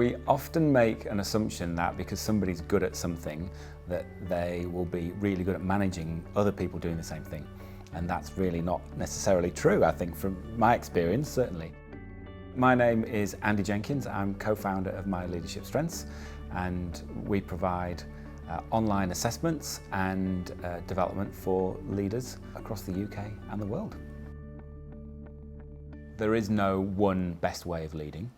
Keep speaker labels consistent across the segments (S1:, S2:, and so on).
S1: We often make an assumption that because somebody's good at something, that they will be really good at managing other people doing the same thing. And that's really not necessarily true, I think, from my experience, certainly. My name is Andy Jenkins. I'm co-founder of My Leadership Strengths, and we provide online assessments and development for leaders across the UK and the world. There is no one best way of leading.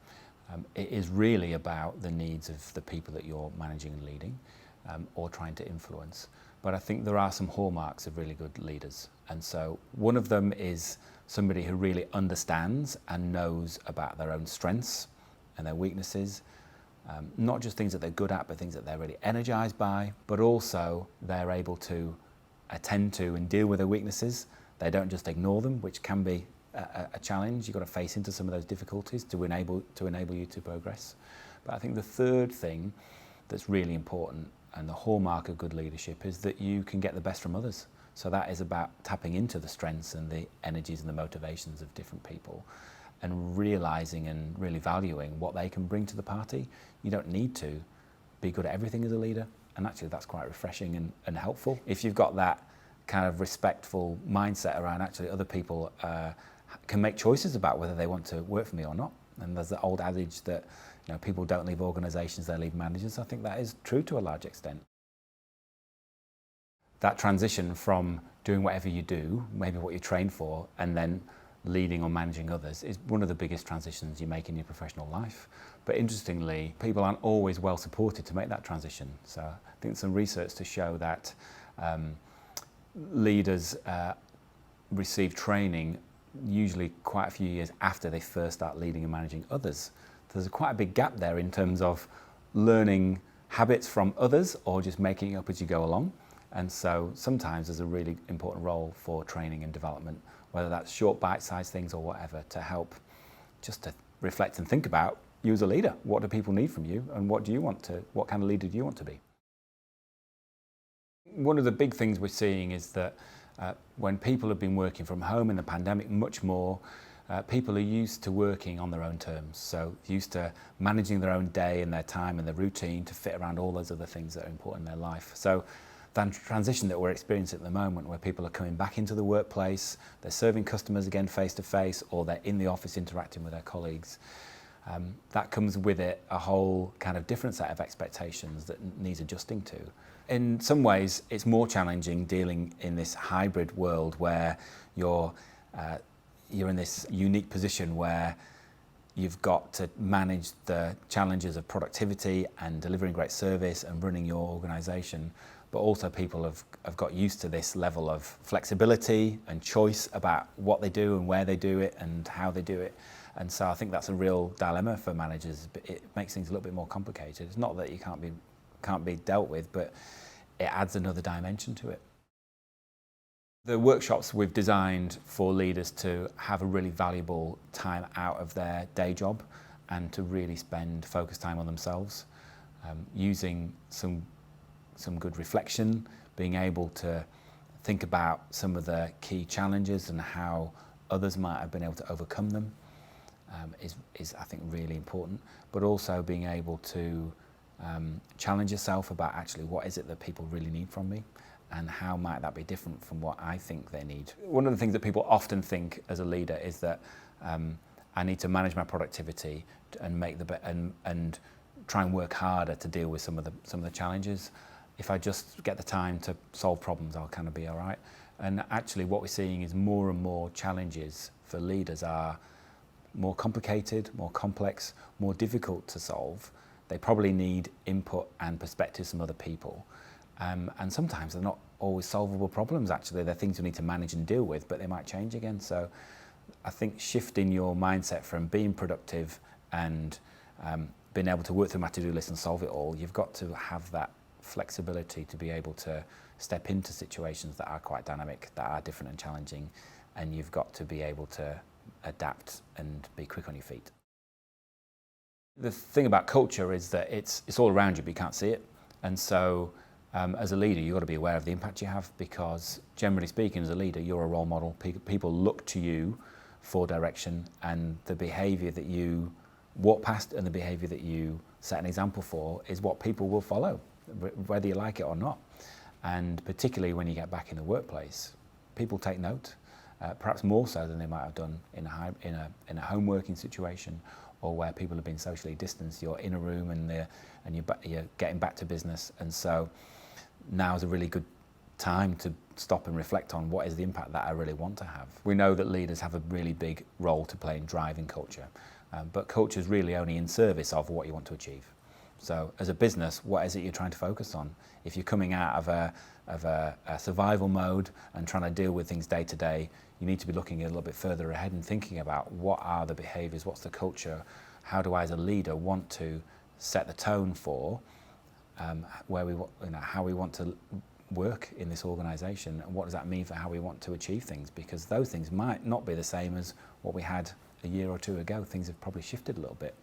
S1: It is really about the needs of the people that you're managing and leading or trying to influence. But I think there are some hallmarks of really good leaders. And so one of them is somebody who really understands and knows about their own strengths and their weaknesses. Not just things that they're good at, but things that they're really energized by, but also they're able to attend to and deal with their weaknesses. They don't just ignore them, which can be a challenge. You've got to face into some of those difficulties to enable you to progress. But I think the third thing that's really important and the hallmark of good leadership is that you can get the best from others. So that is about tapping into the strengths and the energies and the motivations of different people and realizing and really valuing what they can bring to the party. You don't need to be good at everything as a leader, and actually that's quite refreshing and helpful. If you've got that kind of respectful mindset around actually other people can make choices about whether they want to work for me or not. And there's the old adage that people don't leave organisations, they leave managers. I think that is true to a large extent. That transition from doing whatever you do, maybe what you train for, and then leading or managing others is one of the biggest transitions you make in your professional life. But interestingly, people aren't always well supported to make that transition. So I think some research to show that leaders receive training usually quite a few years after they first start leading and managing others. There's quite a big gap there in terms of learning habits from others or just making it up as you go along. And so sometimes there's a really important role for training and development, whether that's short bite-sized things or whatever, to help just to reflect and think about you as a leader. What do people need from you, and what kind of leader do you want to be? One of the big things we're seeing is that when people have been working from home in the pandemic much more, people are used to working on their own terms. So used to managing their own day and their time and their routine to fit around all those other things that are important in their life. So that transition that we're experiencing at the moment, where people are coming back into the workplace, they're serving customers again face to face, or they're in the office interacting with their colleagues, that comes with it a whole kind of different set of expectations that needs adjusting to. In some ways, it's more challenging dealing in this hybrid world where you're in this unique position where you've got to manage the challenges of productivity and delivering great service and running your organisation, but also people have got used to this level of flexibility and choice about what they do and where they do it and how they do it. And so I think that's a real dilemma for managers, but it makes things a little bit more complicated. It's not that you can't be dealt with, but it adds another dimension to it. The workshops we've designed for leaders to have a really valuable time out of their day job and to really spend focused time on themselves, using some good reflection, being able to think about some of the key challenges and how others might have been able to overcome them is I think really important, but also being able to challenge yourself about actually what is it that people really need from me and how might that be different from what I think they need. One of the things that people often think as a leader is that I need to manage my productivity and and try and work harder to deal with some of the challenges. If I just get the time to solve problems, I'll kind of be all right. And actually what we're seeing is more and more challenges for leaders are more complicated, more complex, more difficult to solve. They probably need input and perspectives from other people. And sometimes they're not always solvable problems, actually. They're things you need to manage and deal with, but they might change again. So I think shifting your mindset from being productive and being able to work through my to-do list and solve it all, you've got to have that flexibility to be able to step into situations that are quite dynamic, that are different and challenging, and you've got to be able to adapt and be quick on your feet. The thing about culture is that it's all around you, but you can't see it. And so as a leader, you've got to be aware of the impact you have, because generally speaking, as a leader, you're a role model. People look to you for direction, and the behaviour that you walk past and the behaviour that you set an example for is what people will follow, whether you like it or not. And particularly when you get back in the workplace, people take note, perhaps more so than they might have done in a home working situation, or where people have been socially distanced. You're in a room and you're getting back to business, and so now is a really good time to stop and reflect on what is the impact that I really want to have. We know that leaders have a really big role to play in driving culture, but culture is really only in service of what you want to achieve. So as a business, what is it you're trying to focus on? If you're coming out of a survival mode and trying to deal with things day to day, you need to be looking a little bit further ahead and thinking about what are the behaviours, what's the culture, how do I as a leader want to set the tone for how we want to work in this organisation, and what does that mean for how we want to achieve things, because those things might not be the same as what we had a year or two ago. Things have probably shifted a little bit.